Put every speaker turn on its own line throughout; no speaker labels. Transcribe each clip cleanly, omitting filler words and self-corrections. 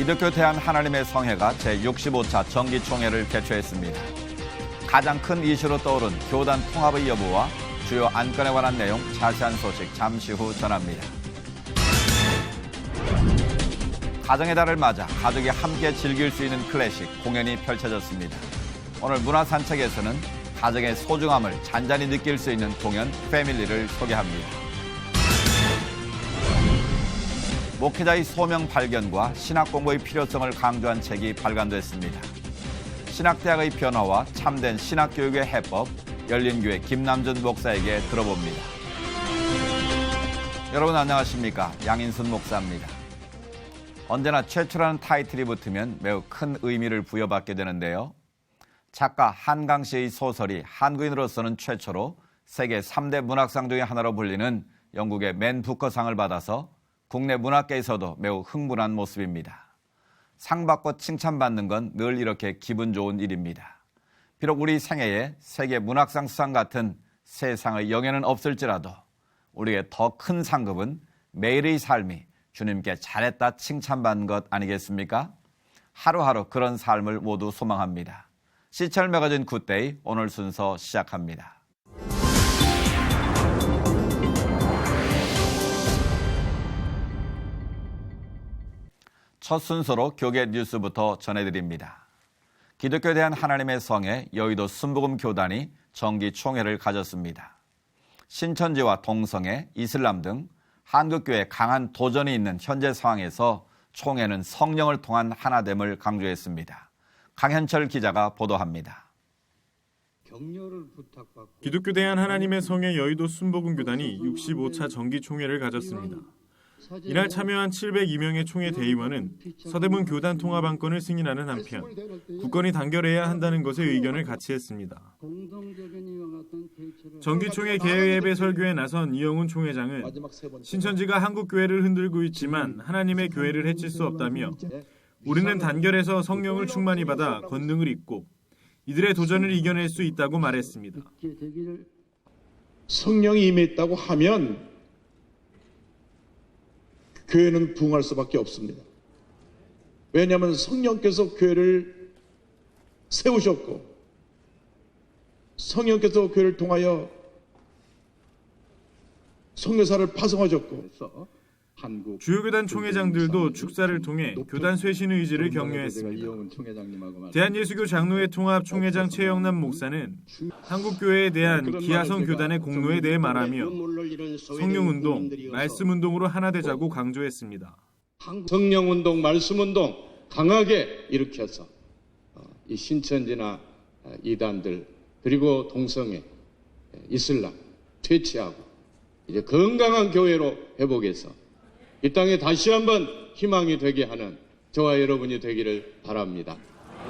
기독교 대한 하나님의 성회가 제65차 정기총회를 개최했습니다. 가장 큰 이슈로 떠오른 교단 통합의 여부와 주요 안건에 관한 내용 자세한 소식 잠시 후 전합니다. 가정의 달을 맞아 가족이 함께 즐길 수 있는 클래식 공연이 펼쳐졌습니다. 오늘 문화산책에서는 가정의 소중함을 잔잔히 느낄 수 있는 공연 패밀리를 소개합니다. 목회자의 소명 발견과 신학 공부의 필요성을 강조한 책이 발간됐습니다. 신학대학의 변화와 참된 신학교육의 해법, 열린교회 김남준 목사에게 들어봅니다. 여러분 안녕하십니까? 양인순 목사입니다. 언제나 최초라는 타이틀이 붙으면 매우 큰 의미를 부여받게 되는데요. 작가 한강 씨의 소설이 한국인으로서는 최초로 세계 3대 문학상 중의 하나로 불리는 영국의 맨 부커상을 받아서 국내 문학계에서도 매우 흥분한 모습입니다. 상 받고 칭찬받는 건 늘 이렇게 기분 좋은 일입니다. 비록 우리 생애에 세계 문학상 수상 같은 세상의 영예는 없을지라도 우리의 더 큰 상급은 매일의 삶이 주님께 잘했다 칭찬받는 것 아니겠습니까? 하루하루 그런 삶을 모두 소망합니다. 시철 매거진 굿데이 오늘 순서 시작합니다. 첫 순서로 교계 뉴스부터 전해드립니다. 기독교에 대한 하나님의 성회 여의도 순복음 교단이 정기 총회를 가졌습니다. 신천지와 동성애, 이슬람 등 한국교회에 강한 도전이 있는 현재 상황에서 총회는 성령을 통한 하나됨을 강조했습니다. 강현철 기자가 보도합니다.
기독교 대한 하나님의 성회 여의도 순복음 교단이 65차 정기 총회를 가졌습니다. 이날 참여한 702명의 총회 대의원은 서대문 교단 통합 안건을 승인하는 한편 국권이 단결해야 한다는 것에 의견을 같이 했습니다. 정기총회 개회 예배 설교에 나선 이영훈 총회장은 신천지가 한국교회를 흔들고 있지만 하나님의 교회를 해칠 수 없다며 우리는 단결해서 성령을 충만히 받아 권능을 입고 이들의 도전을 이겨낼 수 있다고 말했습니다.
성령이 임했다고 하면 교회는 부흥할 수밖에 없습니다. 왜냐하면 성령께서 교회를 세우셨고 성령께서 교회를 통하여 선교사를 파송하셨고
주요 교단 총회장들도 축사를 통해 교단 쇄신 의지를 격려했습니다. 대한예수교 장로회 통합 총회장 최영남 목사는 한국교회에 대한 기아성 교단의 공로에 대해 말하며 성령운동, 말씀운동으로 하나 되자고 강조했습니다.
성령운동, 말씀운동 강하게 일으켜서 이 신천지나 이단들 그리고 동성애, 이슬람 퇴치하고 이제 건강한 교회로 회복해서 이 땅에 다시 한번 희망이 되게 하는 저와 여러분이 되기를 바랍니다.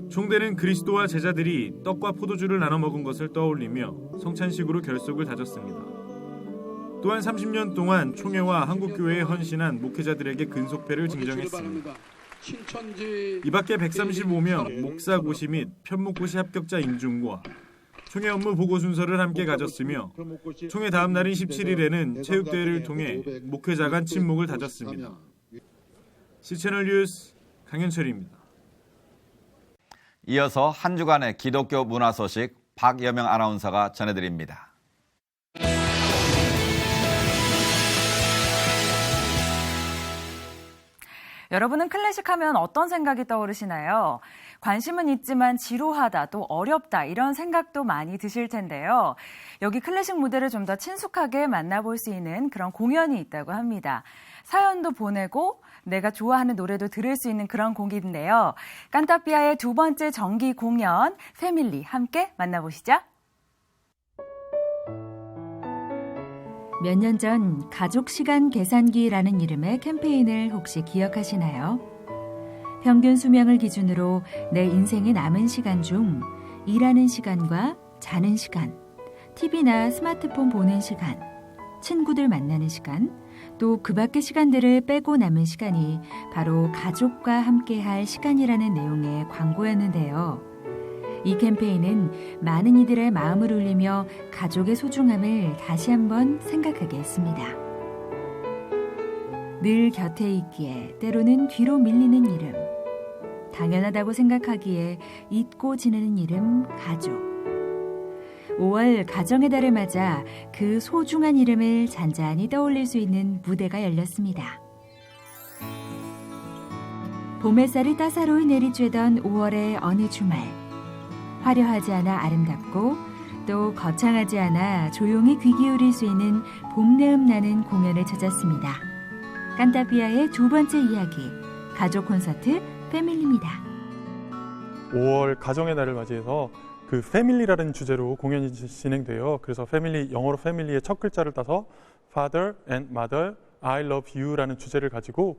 총대는 그리스도와 제자들이 떡과 포도주를 나눠 먹은 것을 떠올리며 성찬식으로 결속을 다졌습니다. 또한 30년 동안 총회와 한국교회에 헌신한 목회자들에게 근속패를 증정했습니다. 이 밖에 135명 목사 고시 및 편목고시 합격자 인준과 총회 업무 보고 순서를 함께 가졌으며 총회 다음 날인 17일에는 체육대회를 통해 목회자 간 친목을 다졌습니다. C채널 뉴스 강현철입니다.
이어서 한 주간의 기독교 문화 소식 박여명 아나운서가 전해드립니다.
여러분은 클래식 하면 어떤 생각이 떠오르시나요? 관심은 있지만 지루하다, 또 어렵다 이런 생각도 많이 드실 텐데요. 여기 클래식 무대를 좀 더 친숙하게 만나볼 수 있는 그런 공연이 있다고 합니다. 사연도 보내고 내가 좋아하는 노래도 들을 수 있는 그런 곡인데요. 깐타피아의 두 번째 정기 공연 패밀리 함께 만나보시죠.
몇 년 전 가족 시간 계산기라는 이름의 캠페인을 혹시 기억하시나요? 평균 수명을 기준으로 내 인생에 남은 시간 중 일하는 시간과 자는 시간, TV나 스마트폰 보는 시간, 친구들 만나는 시간, 또 그 밖의 시간들을 빼고 남은 시간이 바로 가족과 함께할 시간이라는 내용의 광고였는데요. 이 캠페인은 많은 이들의 마음을 울리며 가족의 소중함을 다시 한번 생각하게 했습니다. 늘 곁에 있기에 때로는 뒤로 밀리는 이름, 당연하다고 생각하기에 잊고 지내는 이름 가족. 5월 가정의 달을 맞아 그 소중한 이름을 잔잔히 떠올릴 수 있는 무대가 열렸습니다. 봄 햇살이 따사로이 내리쬐던 5월의 어느 주말. 화려하지 않아 아름답고 또 거창하지 않아 조용히 귀 기울일 수 있는 봄내음 나는 공연을 찾았습니다. 깐타피아의 두 번째 이야기, 가족 콘서트 패밀리입니다.
5월 가정의 날을 맞이해서 그 패밀리라는 주제로 공연이 진행돼요. 그래서 패밀리, 영어로 패밀리의 첫 글자를 따서 Father and Mother, I love you라는 주제를 가지고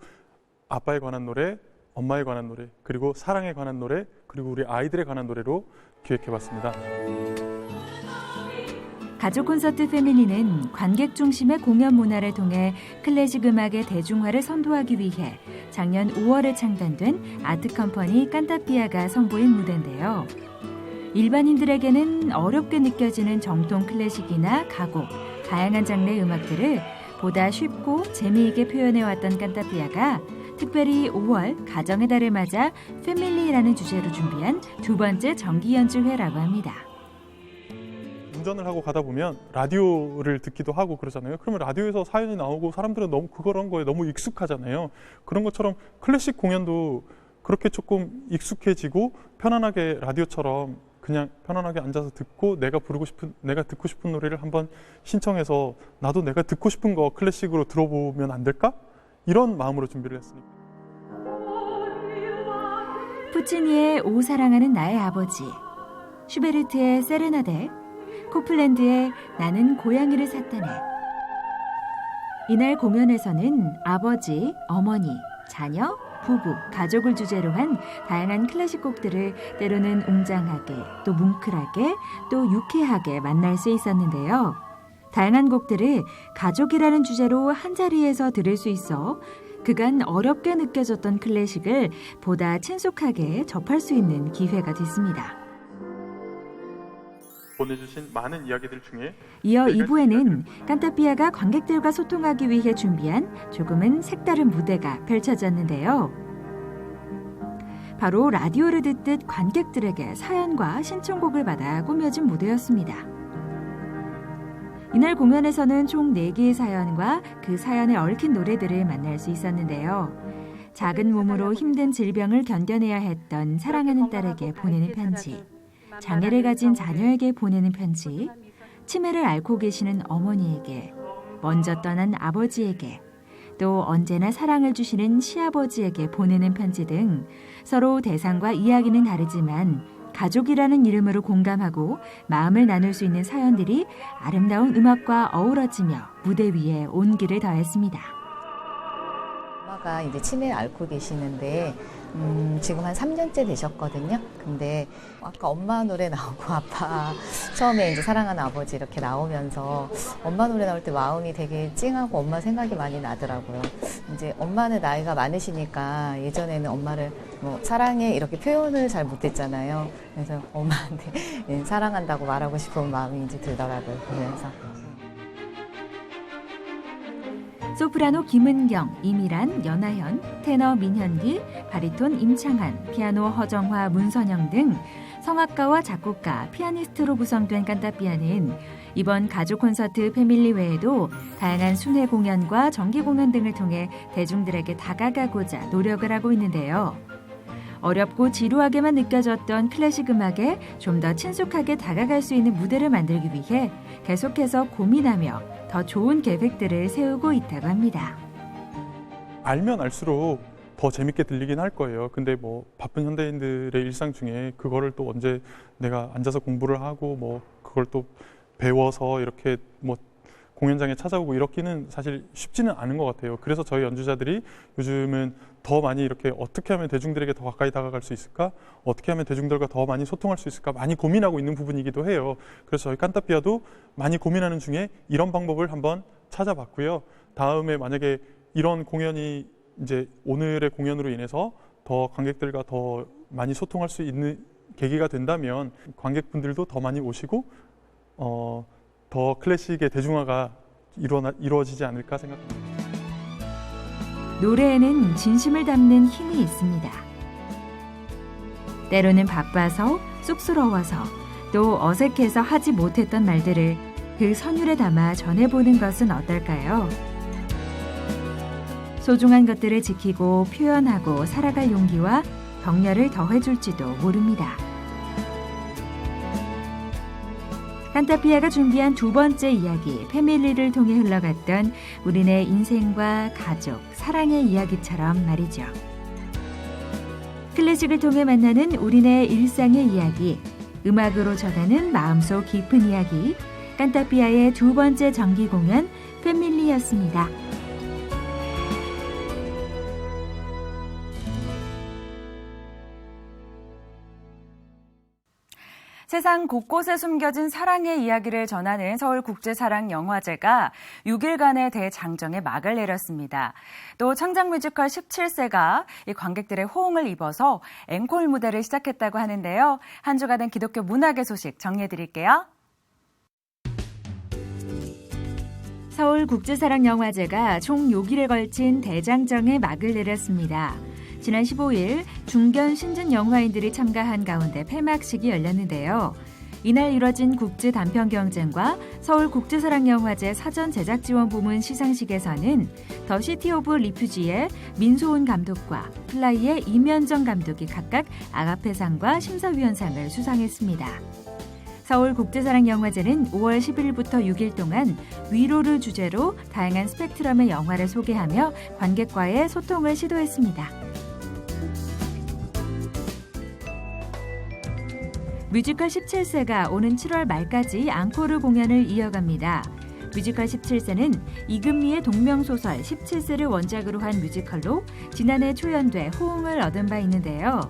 아빠에 관한 노래, 엄마에 관한 노래, 그리고 사랑에 관한 노래, 그리고 우리 아이들에 관한 노래로 기획해봤습니다.
가족 콘서트 패밀리는 관객 중심의 공연 문화를 통해 클래식 음악의 대중화를 선도하기 위해 작년 5월에 창단된 아트 컴퍼니 깐타피아가 선보인 무대인데요. 일반인들에게는 어렵게 느껴지는 정통 클래식이나 가곡, 다양한 장르의 음악들을 보다 쉽고 재미있게 표현해왔던 깐타피아가 특별히 5월 가정의 달을 맞아 패밀리라는 주제로 준비한 두 번째 정기 연주회라고 합니다.
운전을 하고 가다 보면 라디오를 듣기도 하고 그러잖아요. 그러면 라디오에서 사연이 나오고 사람들은 너무 그런 거에 너무 익숙하잖아요. 그런 것처럼 클래식 공연도 그렇게 조금 익숙해지고 편안하게 라디오처럼 그냥 편안하게 앉아서 듣고 내가 듣고 싶은 노래를 한번 신청해서 나도 내가 듣고 싶은 거 클래식으로 들어보면 안 될까? 이런 마음으로 준비를 했으니까.
푸치니의 오 사랑하는 나의 아버지, 슈베르트의 세레나데, 코플랜드의 나는 고양이를 샀다네. 이날 공연에서는 아버지, 어머니, 자녀, 부부, 가족을 주제로 한 다양한 클래식 곡들을 때로는 웅장하게, 또 뭉클하게, 또 유쾌하게 만날 수 있었는데요. 다양한 곡들을 가족이라는 주제로 한자리에서 들을 수 있어 그간 어렵게 느껴졌던 클래식을 보다 친숙하게 접할 수 있는 기회가 됐습니다.
보내주신 많은 이야기들 중에
이어 2부에는 깐타피아가 관객들과 소통하기 위해 준비한 조금은 색다른 무대가 펼쳐졌는데요. 바로 라디오를 듣듯 관객들에게 사연과 신청곡을 받아 꾸며진 무대였습니다. 이날 공연에서는 총 4개의 사연과 그 사연에 얽힌 노래들을 만날 수 있었는데요. 작은 몸으로 힘든 질병을 견뎌내야 했던 사랑하는 딸에게 보내는 편지, 장애를 가진 자녀에게 보내는 편지, 치매를 앓고 계시는 어머니에게, 먼저 떠난 아버지에게, 또 언제나 사랑을 주시는 시아버지에게 보내는 편지 등 서로 대상과 이야기는 다르지만 가족이라는 이름으로 공감하고 마음을 나눌 수 있는 사연들이 아름다운 음악과 어우러지며 무대 위에 온기를 더했습니다.
엄마가 이제 치매를 앓고 계시는데 지금 한 3년째 되셨거든요. 근데 아까 엄마 노래 나오고 아빠 처음에 이제 사랑하는 아버지 이렇게 나오면서 엄마 노래 나올 때 마음이 되게 찡하고 엄마 생각이 많이 나더라고요. 이제 엄마는 나이가 많으시니까 예전에는 엄마를 뭐 사랑해 이렇게 표현을 잘 못했잖아요. 그래서 엄마한테 사랑한다고 말하고 싶은 마음이 이제 들더라고요. 보면서.
소프라노 김은경, 이미란, 연하현, 테너 민현기, 바리톤 임창한, 피아노 허정화, 문선영 등 성악가와 작곡가, 피아니스트로 구성된 깐타피아는 이번 가족 콘서트 패밀리 외에도 다양한 순회 공연과 정기 공연 등을 통해 대중들에게 다가가고자 노력을 하고 있는데요. 어렵고 지루하게만 느껴졌던 클래식 음악에 좀 더 친숙하게 다가갈 수 있는 무대를 만들기 위해 계속해서 고민하며 더 좋은 계획들을 세우고 있다고 합니다.
알면 알수록 더 재밌게 들리긴 할 거예요. 근데 뭐 바쁜 현대인들의 일상 중에 그거를 또 언제 내가 앉아서 공부를 하고 뭐 그걸 또 배워서 이렇게 뭐 공연장에 찾아오고 이렇기는 사실 쉽지는 않은 것 같아요. 그래서 저희 연주자들이 요즘은 더 많이 이렇게 어떻게 하면 대중들에게 더 가까이 다가갈 수 있을까? 어떻게 하면 대중들과 더 많이 소통할 수 있을까? 많이 고민하고 있는 부분이기도 해요. 그래서 저희 깐타피아도 많이 고민하는 중에 이런 방법을 한번 찾아봤고요. 다음에 만약에 이런 공연이 이제 오늘의 공연으로 인해서 더 관객들과 더 많이 소통할 수 있는 계기가 된다면 관객분들도 더 많이 오시고 더 클래식의 대중화가 이루어지지 않을까 생각합니다.
노래에는 진심을 담는 힘이 있습니다. 때로는 바빠서, 쑥스러워서, 또 어색해서 하지 못했던 말들을 그 선율에 담아 전해보는 것은 어떨까요? 소중한 것들을 지키고 표현하고 살아갈 용기와 격려를 더해줄지도 모릅니다. 칸타피아가 준비한 두 번째 이야기, 패밀리를 통해 흘러갔던 우리네 인생과 가족, 사랑의 이야기처럼 말이죠. 클래식을 통해 만나는 우리네 일상의 이야기, 음악으로 전하는 마음속 깊은 이야기, 칸타피아의 두 번째 정기 공연 패밀리였습니다.
세상 곳곳에 숨겨진 사랑의 이야기를 전하는 서울국제사랑영화제가 6일간의 대장정에 막을 내렸습니다. 또 창작뮤지컬 17세가 이 관객들의 호응을 입어서 앵콜 무대를 시작했다고 하는데요. 한 주간의 기독교 문학의 소식 정리해드릴게요.
서울국제사랑영화제가 총 6일에 걸친 대장정에 막을 내렸습니다. 지난 15일 중견 신진 영화인들이 참가한 가운데 폐막식이 열렸는데요. 이날 이뤄진 국제 단편 경쟁과 서울국제사랑영화제 사전 제작 지원 부문 시상식에서는 더 시티 오브 리퓨지의 민소은 감독과 플라이의 이면정 감독이 각각 아가페상과 심사위원상을 수상했습니다. 서울국제사랑영화제는 5월 10일부터 6일 동안 위로를 주제로 다양한 스펙트럼의 영화를 소개하며 관객과의 소통을 시도했습니다. 뮤지컬 17세가 오는 7월 말까지 앙코르 공연을 이어갑니다. 뮤지컬 17세는 이금미의 동명소설 17세를 원작으로 한 뮤지컬로 지난해 초연돼 호응을 얻은 바 있는데요.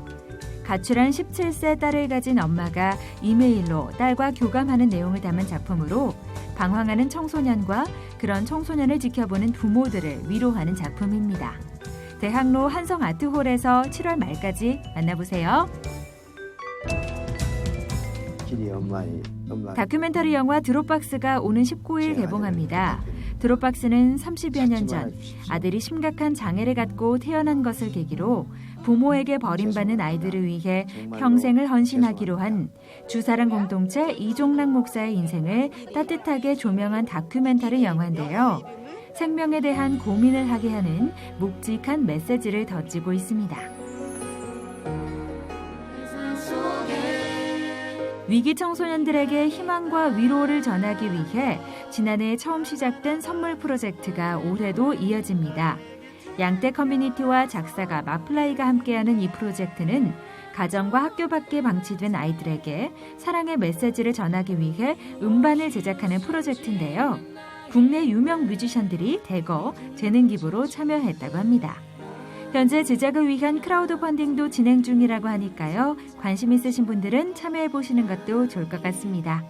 가출한 17세 딸을 가진 엄마가 이메일로 딸과 교감하는 내용을 담은 작품으로 방황하는 청소년과 그런 청소년을 지켜보는 부모들을 위로하는 작품입니다. 대학로 한성아트홀에서 7월 말까지 만나보세요. 다큐멘터리 영화 드롭박스가 오는 19일 개봉합니다. 드롭박스는 30여 년 전 아들이 심각한 장애를 갖고 태어난 것을 계기로 부모에게 버림받는 아이들을 위해 평생을 헌신하기로 한 주사랑 공동체 이종락 목사의 인생을 따뜻하게 조명한 다큐멘터리 영화인데요. 생명에 대한 고민을 하게 하는 묵직한 메시지를 덧지고 있습니다. 위기 청소년들에게 희망과 위로를 전하기 위해 지난해 처음 시작된 선물 프로젝트가 올해도 이어집니다. 양떼 커뮤니티와 작사가 마플라이가 함께하는 이 프로젝트는 가정과 학교 밖에 방치된 아이들에게 사랑의 메시지를 전하기 위해 음반을 제작하는 프로젝트인데요. 국내 유명 뮤지션들이 대거 재능 기부로 참여했다고 합니다. 현재 제작을 위한 크라우드 펀딩도 진행 중이라고 하니까요. 관심 있으신 분들은 참여해 보시는 것도 좋을 것 같습니다.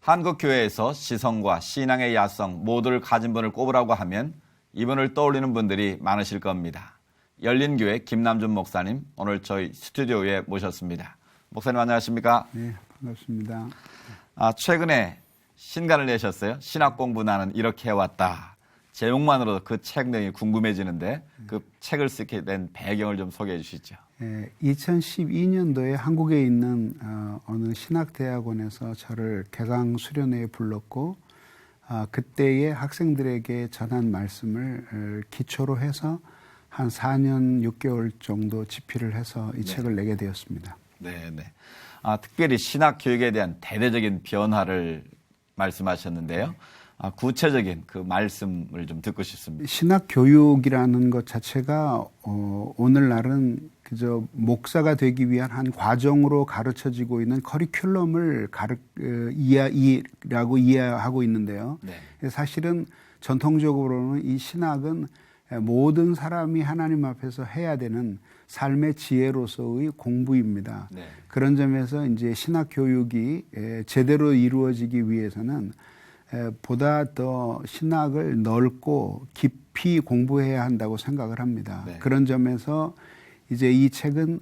한국교회에서 시성과 신앙의 야성 모두를 가진 분을 꼽으라고 하면 이분을 떠올리는 분들이 많으실 겁니다. 열린교회 김남준 목사님 오늘 저희 스튜디오에 모셨습니다. 목사님 안녕하십니까?
네, 반갑습니다.
최근에 신간을 내셨어요. 신학 공부 나는 이렇게 해왔다. 제목만으로도 그 책 내용이 궁금해지는데 그 책을 쓰게 된 배경을 좀 소개해 주시죠.
2012년도에 한국에 있는 어느 신학대학원에서 저를 개강 수련회에 불렀고 그때의 학생들에게 전한 말씀을 기초로 해서 한 4년 6개월 정도 집필을 해서 이 책을 내게 되었습니다.
네, 네. 특별히 신학 교육에 대한 대대적인 변화를 말씀하셨는데요. 구체적인 그 말씀을 좀 듣고 싶습니다.
신학 교육이라는 것 자체가 오늘날은 그저 목사가 되기 위한 한 과정으로 가르쳐지고 있는 커리큘럼을 이해라고 이해하고 있는데요.
네.
사실은 전통적으로는 이 신학은 모든 사람이 하나님 앞에서 해야 되는 삶의 지혜로서의 공부입니다.
네.
그런 점에서 이제 신학 교육이 제대로 이루어지기 위해서는 보다 더 신학을 넓고 깊이 공부해야 한다고 생각을 합니다.
네.
그런 점에서 이제 이 책은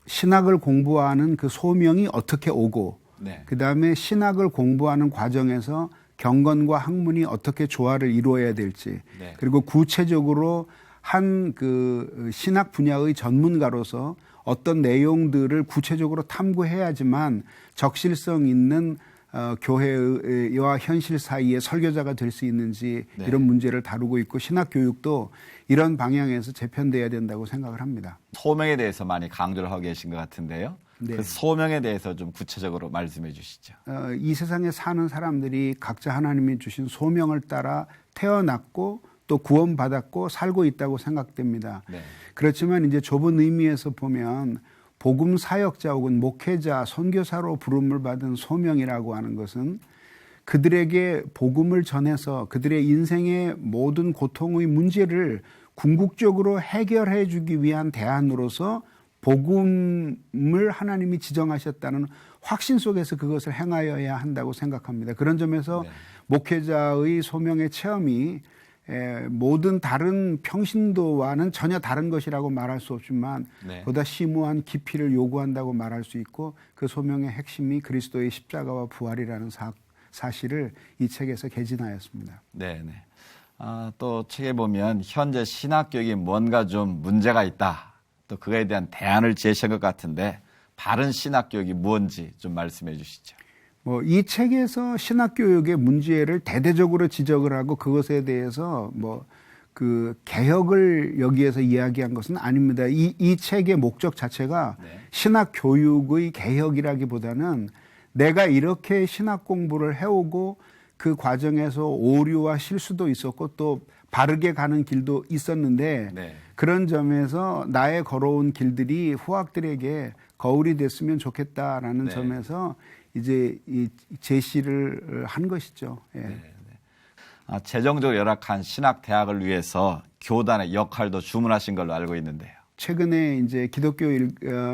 신학을 공부하는 그 소명이 어떻게 오고
네.
그다음에 신학을 공부하는 과정에서 경건과 학문이 어떻게 조화를 이루어야 될지
네.
그리고 구체적으로 한 그 신학 분야의 전문가로서 어떤 내용들을 구체적으로 탐구해야지만 적실성 있는 교회와 현실 사이의 설교자가 될 수 있는지
네.
이런 문제를 다루고 있고 신학 교육도 이런 방향에서 재편돼야 된다고 생각을 합니다.
소명에 대해서 많이 강조를 하고 계신 것 같은데요.
네.
그 소명에 대해서 좀 구체적으로 말씀해 주시죠.
이 세상에 사는 사람들이 각자 하나님이 주신 소명을 따라 태어났고 또 구원받았고 살고 있다고 생각됩니다.
네.
그렇지만 이제 좁은 의미에서 보면 복음 사역자 혹은 목회자, 선교사로 부름을 받은 소명이라고 하는 것은 그들에게 복음을 전해서 그들의 인생의 모든 고통의 문제를 궁극적으로 해결해 주기 위한 대안으로서 복음을 하나님이 지정하셨다는 확신 속에서 그것을 행하여야 한다고 생각합니다. 그런 점에서
네.
목회자의 소명의 체험이 모든 다른 평신도와는 전혀 다른 것이라고 말할 수 없지만
네.
보다 심오한 깊이를 요구한다고 말할 수 있고 그 소명의 핵심이 그리스도의 십자가와 부활이라는 사실을 이 책에서 개진하였습니다.
네, 네. 또 책에 보면 현재 신학 교육이 뭔가 좀 문제가 있다. 또 그거에 대한 대안을 제시한 것 같은데 바른 신학 교육이 뭔지 좀 말씀해 주시죠.
이 책에서 신학 교육의 문제를 대대적으로 지적을 하고 그것에 대해서 그 개혁을 여기에서 이야기한 것은 아닙니다. 이 책의 목적 자체가
네.
신학 교육의 개혁이라기보다는 내가 이렇게 신학 공부를 해오고 그 과정에서 오류와 실수도 있었고 또 바르게 가는 길도 있었는데
네.
그런 점에서 나의 걸어온 길들이 후학들에게 거울이 됐으면 좋겠다라는
네.
점에서 이제 이 제시를 한 것이죠. 예.
네, 네. 재정적으로 열악한 신학 대학을 위해서 교단의 역할도 주문하신 걸로 알고 있는데요.
최근에 이제 기독교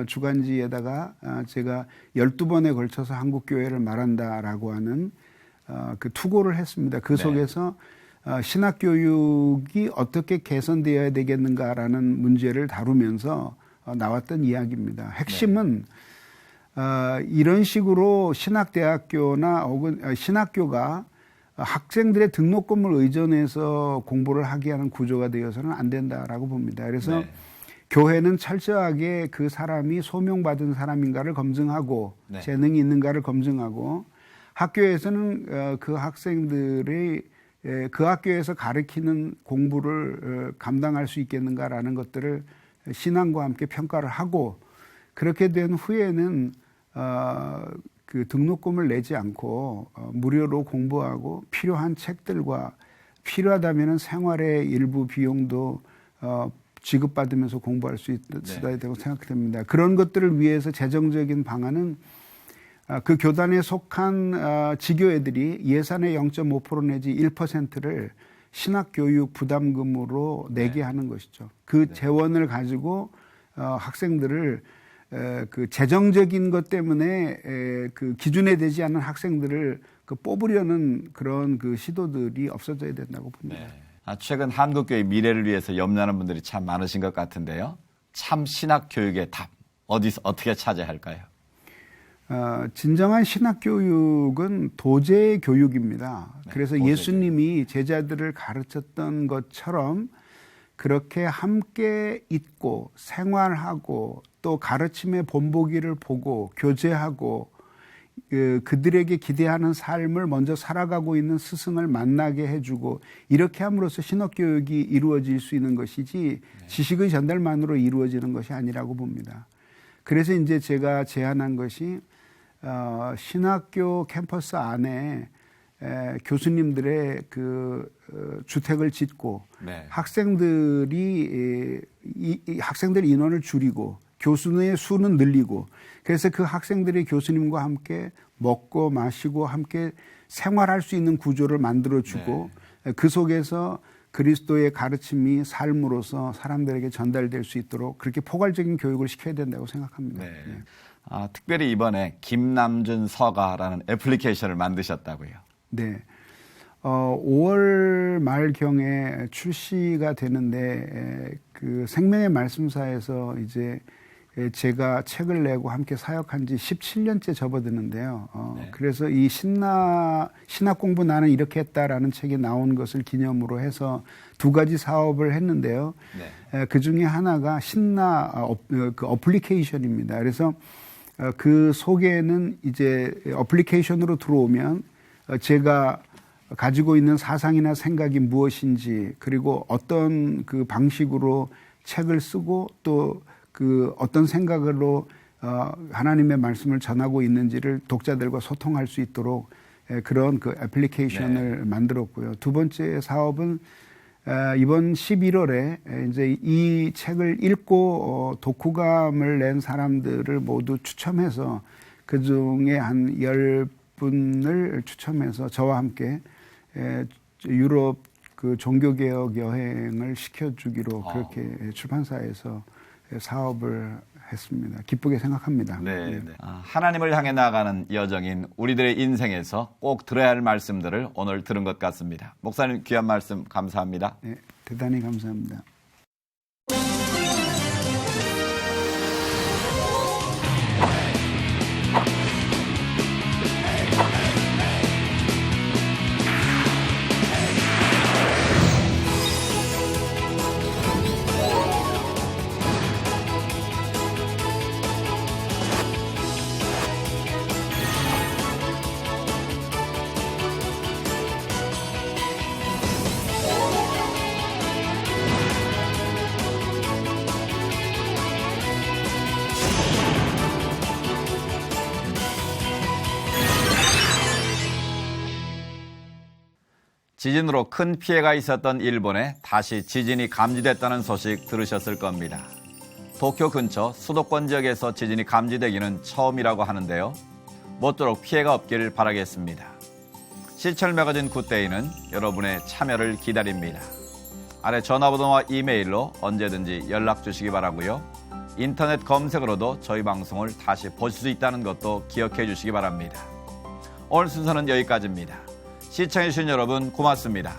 주간지에다가 제가 12번에 걸쳐서 한국 교회를 말한다라고 하는 그 투고를 했습니다. 그 속에서 신학 교육이 어떻게 개선되어야 되겠는가라는 문제를 다루면서 나왔던 이야기입니다. 핵심은 이런 식으로 신학대학교나 혹은 신학교가 학생들의 등록금을 의존해서 공부를 하게 하는 구조가 되어서는 안 된다라고 봅니다. 그래서
네.
교회는 철저하게 그 사람이 소명받은 사람인가를 검증하고
네.
재능이 있는가를 검증하고 학교에서는 그 학생들의 그 학교에서 가르치는 공부를 감당할 수 있겠는가라는 것들을 신앙과 함께 평가를 하고 그렇게 된 후에는 그 등록금을 내지 않고 무료로 공부하고 필요한 책들과 필요하다면 생활의 일부 비용도 지급받으면서 공부할 수 있어야 되고 생각됩니다. 그런 것들을 위해서 재정적인 방안은 그 교단에 속한 지교회들이 예산의 0.5% 내지 1%를 신학교육 부담금으로 내게 하는 것이죠. 그 재원을 가지고 학생들을 그 재정적인 것 때문에 그 기준에 되지 않는 학생들을 그 뽑으려는 그런 그 시도들이 없어져야 된다고 봅니다.
네. 최근 한국교회 미래를 위해서 염려하는 분들이 참 많으신 것 같은데요. 참 신학 교육의 답 어디서 어떻게 찾아야 할까요?
진정한 신학 교육은 도제 교육입니다.
네,
그래서
도제
예수님이 제자들을 가르쳤던 것처럼 그렇게 함께 있고 생활하고 또 가르침의 본보기를 보고 교제하고 그들에게 기대하는 삶을 먼저 살아가고 있는 스승을 만나게 해주고 이렇게 함으로써 신학교육이 이루어질 수 있는 것이지 지식의 전달만으로 이루어지는 것이 아니라고 봅니다. 그래서 이제 제가 제안한 것이 신학교 캠퍼스 안에 교수님들의 그 주택을 짓고
네.
학생들 인원을 줄이고 교수의 수는 늘리고 그래서 그 학생들이 교수님과 함께 먹고 마시고 함께 생활할 수 있는 구조를 만들어주고 그 속에서 그리스도의 가르침이 삶으로서 사람들에게 전달될 수 있도록 그렇게 포괄적인 교육을 시켜야 된다고 생각합니다.
네. 특별히 이번에 김남준 서가라는 애플리케이션을 만드셨다고요.
네. 5월 말경에 출시가 되는데 그 생명의 말씀사에서 이제 제가 책을 내고 함께 사역한 지 17년째 접어드는데요. 그래서 이 신학 공부 나는 이렇게 했다라는 책이 나온 것을 기념으로 해서 2가지 사업을 했는데요. 그 중에 하나가 그 어플리케이션입니다. 그래서 그 속에는 이제 어플리케이션으로 들어오면 제가 가지고 있는 사상이나 생각이 무엇인지 그리고 어떤 그 방식으로 책을 쓰고 또 그 어떤 생각으로 하나님의 말씀을 전하고 있는지를 독자들과 소통할 수 있도록 그런 그 애플리케이션을 만들었고요. 2번째 사업은 이번 11월에 이제 이 책을 읽고 독후감을 낸 사람들을 모두 추첨해서 그 중에 한 10분을 추첨해서 저와 함께 유럽 그 종교개혁 여행을 시켜주기로 그렇게 출판사에서 사업을 했습니다. 기쁘게 생각합니다.
네. 하나님을 향해 나아가는 여정인 우리들의 인생에서 꼭 들어야 할 말씀들을 오늘 들은 것 같습니다. 목사님 귀한 말씀 감사합니다.
네, 대단히 감사합니다.
지진으로 큰 피해가 있었던 일본에 다시 지진이 감지됐다는 소식 들으셨을 겁니다. 도쿄 근처 수도권 지역에서 지진이 감지되기는 처음이라고 하는데요. 모쪼록 피해가 없길 바라겠습니다. 시철 매거진 굿데이는 여러분의 참여를 기다립니다. 아래 전화번호와 이메일로 언제든지 연락 주시기 바라고요. 인터넷 검색으로도 저희 방송을 다시 보실 수 있다는 것도 기억해 주시기 바랍니다. 오늘 순서는 여기까지입니다. 시청해주신 여러분 고맙습니다.